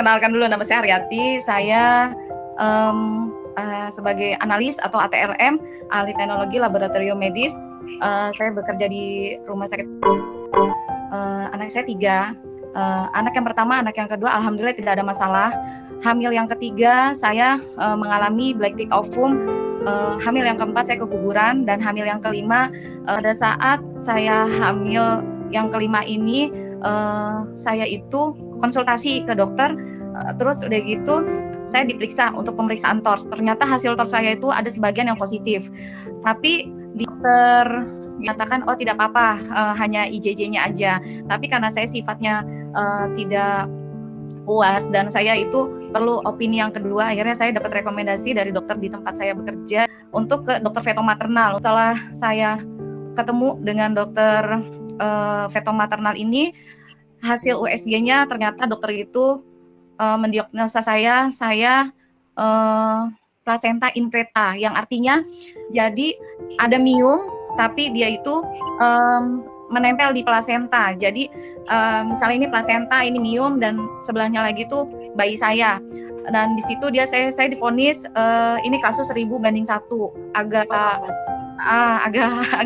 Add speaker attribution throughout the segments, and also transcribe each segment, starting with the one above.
Speaker 1: Kenalkan dulu, nama saya Aryati. Saya sebagai analis atau ATLM, ahli teknologi laboratorium medis. Saya bekerja di rumah sakit. Anak saya 3. Anak yang pertama, anak yang kedua, alhamdulillah tidak ada masalah. Hamil yang ketiga, saya mengalami black tick ovum. Hamil yang keempat, saya keguguran. Dan hamil yang kelima, pada saat saya hamil yang kelima ini, saya itu konsultasi ke dokter. Terus udah gitu, saya diperiksa untuk pemeriksaan TORS. Ternyata hasil TORS saya itu ada sebagian yang positif. Tapi dokter menyatakan, oh tidak apa-apa, hanya IJJ-nya aja. Tapi karena saya sifatnya tidak puas dan saya itu perlu opini yang kedua, akhirnya saya dapat rekomendasi dari dokter di tempat saya bekerja untuk ke dokter fetomaternal. Setelah saya ketemu dengan dokter fetomaternal ini, hasil USG-nya ternyata dokter itu mendiagnosa saya placenta increta, yang artinya jadi ada miom tapi dia itu menempel di plasenta. Jadi misalnya ini plasenta, ini miom, dan sebelahnya lagi tuh bayi saya. Dan di situ saya divonis ini kasus 1000 banding 1, agak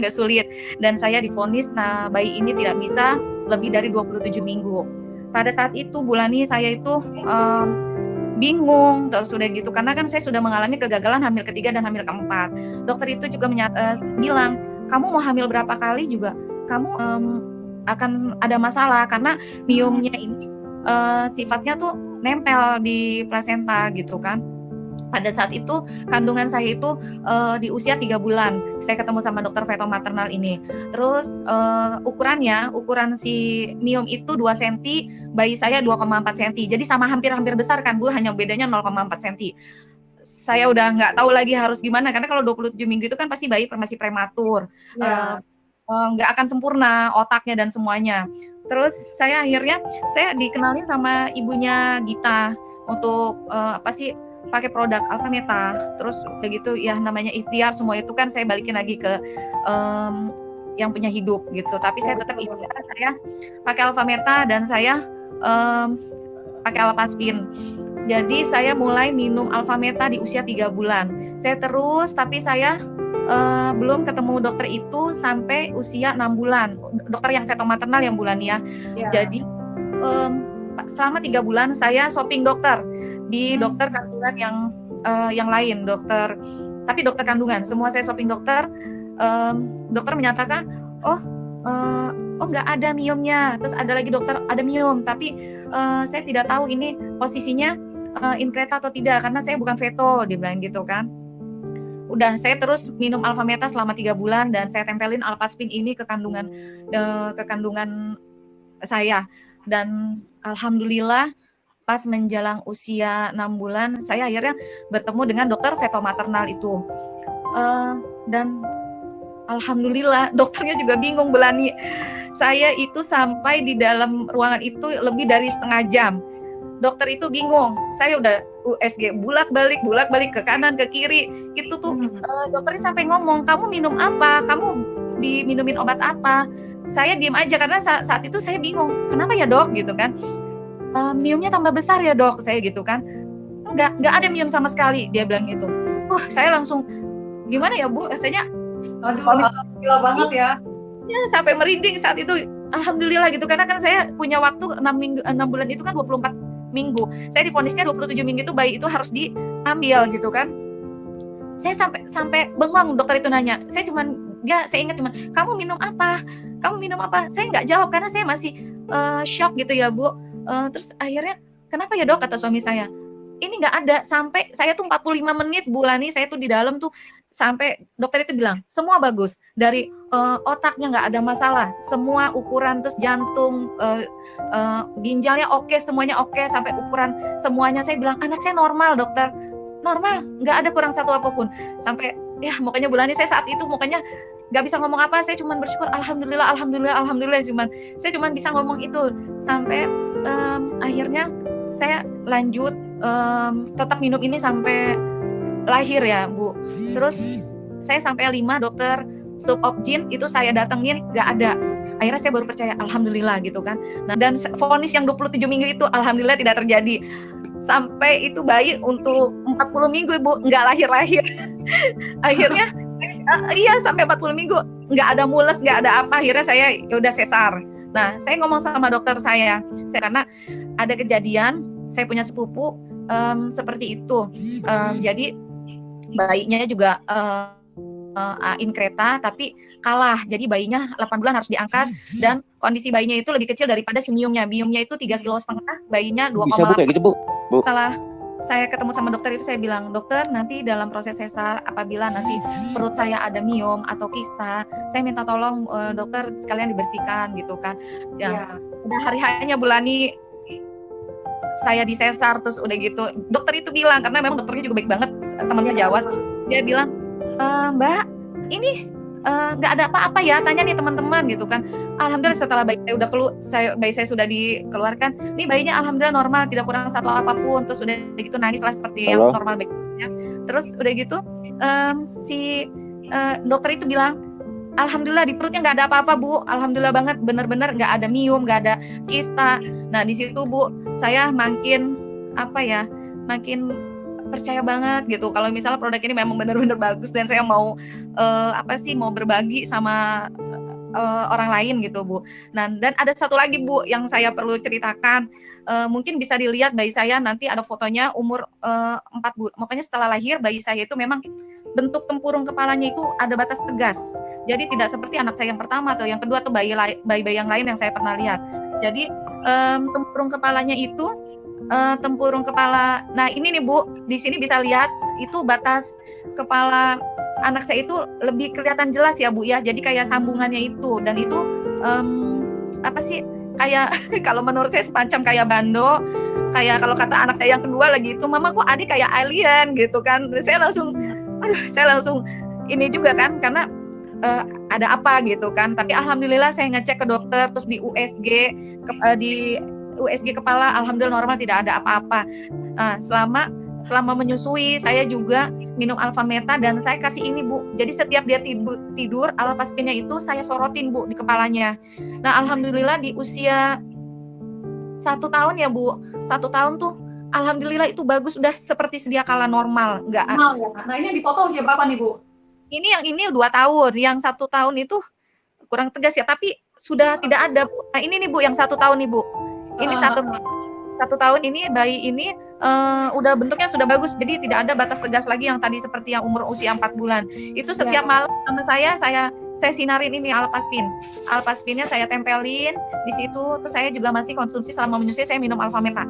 Speaker 1: sulit. Dan saya divonis, bayi ini tidak bisa lebih dari 27 minggu. Pada saat itu Bulani, saya itu bingung, terus udah gitu, karena kan saya sudah mengalami kegagalan hamil ketiga dan hamil keempat. Dokter itu juga bilang, kamu mau hamil berapa kali juga kamu akan ada masalah, karena miomnya ini sifatnya tuh nempel di plasenta gitu kan. Pada saat itu kandungan saya itu di usia 3 bulan. Saya ketemu sama dokter fetomaternal ini. Terus ukuran si miom itu 2 cm, bayi saya 2,4 cm. Jadi sama hampir besar kan Bu, hanya bedanya 0,4 cm. Saya udah nggak tahu lagi harus gimana, karena kalau 27 minggu itu kan pasti bayi masih prematur. Nggak akan sempurna otaknya dan semuanya. Terus saya akhirnya dikenalin sama ibunya Gita untuk pakai produk Alfameta. Terus udah gitu ya, namanya ikhtiar, semua itu kan saya balikin lagi ke yang punya hidup gitu. Tapi saya tetap ikhtiar, saya pakai Alfameta dan saya pakai Alpaspin. Jadi saya mulai minum Alfameta di usia 3 bulan. Saya terus, tapi saya belum ketemu dokter itu sampai usia 6 bulan. Dokter yang fetomaternal yang Bulani ya. Jadi selama 3 bulan saya shopping dokter di dokter kandungan yang lain, tapi dokter kandungan. Semua saya shopping dokter. Dokter menyatakan, nggak ada miomnya. Terus ada lagi dokter, ada miom, tapi saya tidak tahu ini posisinya increta atau tidak, karena saya bukan feto, dia bilang gitu kan. Udah, saya terus minum Alfameta selama 3 bulan dan saya tempelin Alpaspin ini ke kandungan saya. Dan alhamdulillah pas menjelang usia 6 bulan saya akhirnya bertemu dengan dokter fetomaternal itu. Dan alhamdulillah dokternya juga bingung, Bulani. Saya itu sampai di dalam ruangan itu lebih dari setengah jam. Dokter itu bingung. Saya udah USG bolak-balik ke kanan ke kiri. Itu tuh dokternya sampai ngomong, "Kamu minum apa? Kamu diminumin obat apa?" Saya diem aja karena saat itu saya bingung. "Kenapa ya, Dok?" gitu kan. "Miomnya tambah besar ya, Dok," saya gitu kan. Enggak ada miom sama sekali, dia bilang gitu. Saya langsung gimana ya, Bu? Rasanya
Speaker 2: gila banget ya.
Speaker 1: Ya, sampai merinding saat itu. Alhamdulillah gitu, karena kan saya punya waktu 6 bulan itu kan 24 minggu. Saya divonisnya 27 minggu itu bayi itu harus diambil gitu kan. Saya sampai bengong, dokter itu nanya. Saya ingat cuman, "Kamu minum apa? Kamu minum apa?" Saya nggak jawab karena saya masih shock gitu ya, Bu. Terus akhirnya, "Kenapa ya, Dok?" kata suami saya. Ini nggak ada, sampai saya tuh 45 menit Bulani, saya tuh di dalam tuh sampai dokter itu bilang semua bagus, dari otaknya nggak ada masalah, semua ukuran, terus jantung, ginjalnya oke, semuanya oke, sampai ukuran semuanya. Saya bilang, "Anak saya normal, dokter, normal, nggak ada kurang satu apapun." Sampai ya mukanya Bulani, saya saat itu mukanya nggak bisa ngomong apa, saya cuma bersyukur, alhamdulillah, saya cuma bisa ngomong itu. Sampai akhirnya saya lanjut tetap minum ini sampai lahir ya, Bu. Terus saya sampai 5 dokter subobgyn itu saya datengin, nggak ada. Akhirnya saya baru percaya, alhamdulillah gitu kan. Nah, dan vonis yang 27 minggu itu alhamdulillah tidak terjadi. Sampai itu bayi untuk 40 minggu Ibu nggak lahir-lahir. Akhirnya iya sampai 40 minggu nggak ada mules, nggak ada apa. Akhirnya saya ya udah sesar. Nah, saya ngomong sama dokter saya karena ada kejadian saya punya sepupu seperti itu. Jadi bayinya juga in kereta tapi kalah. Jadi bayinya 8 bulan harus diangkat dan kondisi bayinya itu lebih kecil daripada si Miumnya. Miumnya itu 3,5 kilo, bayinya 2,8.
Speaker 3: Bisa Bu kayak gitu Bu?
Speaker 1: Setelah saya ketemu sama dokter itu saya bilang, dokter nanti dalam proses sesar apabila nanti perut saya ada miom atau kista, saya minta tolong dokter sekalian dibersihkan gitu kan. Ya. Udah hari-harinya Bulani saya disesar terus udah gitu. Dokter itu bilang, karena memang dokternya juga baik banget, teman sejawat. Dia bilang, Mbak, ini nggak ada apa-apa ya, tanya nih teman-teman gitu kan. Alhamdulillah setelah bayi saya sudah dikeluarkan, nih bayinya alhamdulillah normal, tidak kurang satu apapun. Terus udah gitu nangis lah seperti yang normal bayinya. Terus udah gitu si dokter itu bilang, alhamdulillah di perutnya nggak ada apa-apa Bu, alhamdulillah banget, bener-bener nggak ada miom, nggak ada kista. Nah di situ Bu, saya makin percaya banget gitu kalau misalnya produk ini memang benar-benar bagus dan saya mau mau berbagi sama orang lain gitu Bu. Nah dan ada satu lagi Bu yang saya perlu ceritakan, mungkin bisa dilihat bayi saya nanti ada fotonya umur 4 bulan. Makanya setelah lahir bayi saya itu memang bentuk tempurung kepalanya itu ada batas tegas. Jadi tidak seperti anak saya yang pertama atau yang kedua atau bayi-bayi yang lain yang saya pernah lihat. Jadi tempurung kepalanya itu tempurung kepala. Nah ini nih Bu, di sini bisa lihat itu batas kepala anak saya itu lebih kelihatan jelas ya Bu ya. Jadi kayak sambungannya itu dan itu kayak kalau menurut saya semacam kayak bando. Kayak kalau kata anak saya yang kedua lagi itu, mama kok adik kayak alien gitu kan. Saya langsung ini juga kan karena ada apa gitu kan. Tapi alhamdulillah saya ngecek ke dokter terus di USG di USG kepala alhamdulillah normal, tidak ada apa-apa. Selama menyusui saya juga minum Alfameta dan saya kasih ini Bu. Jadi setiap dia tidur Alpaspinnya itu saya sorotin Bu di kepalanya. Nah alhamdulillah di usia 1 tahun ya Bu, 1 tahun tuh alhamdulillah itu bagus, udah seperti sedia kala normal. Enggak.
Speaker 2: Normal ya. Nah ini dipoto usia berapa nih Bu?
Speaker 1: Ini 2 tahun, yang 1 tahun itu kurang tegas ya, tapi sudah tidak ada Bu. Nah ini nih Bu yang 1 tahun nih Bu. Ini satu tahun ini bayi ini udah bentuknya sudah bagus, jadi tidak ada batas tegas lagi yang tadi seperti yang umur usia 4 bulan. Itu setiap malam sama saya sinarin ini Alpaspinnya saya tempelin di situ. Terus saya juga masih konsumsi selama menyusui, saya minum Alfameta.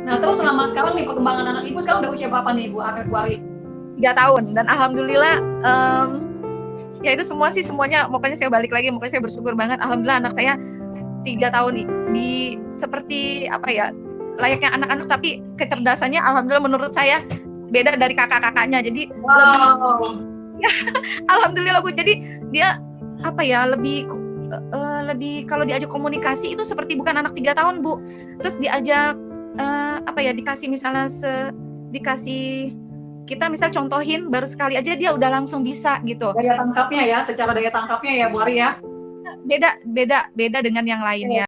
Speaker 2: Nah terus selama sekarang nih perkembangan anak Ibu sekarang udah usia berapa nih Bu Ari?
Speaker 1: 3 tahun dan alhamdulillah ya itu semuanya pokoknya saya balik lagi, pokoknya saya bersyukur banget. Alhamdulillah anak saya 3 tahun di seperti layaknya anak-anak, tapi kecerdasannya alhamdulillah menurut saya beda dari kakak-kakaknya. Jadi alhamdulillah Bu. Jadi dia lebih kalau diajak komunikasi itu seperti bukan anak 3 tahun Bu. Terus diajak dikasih misalnya kita misal contohin baru sekali aja dia udah langsung bisa gitu.
Speaker 2: Secara daya tangkapnya ya Bu Ari ya.
Speaker 1: Beda dengan yang lainnya.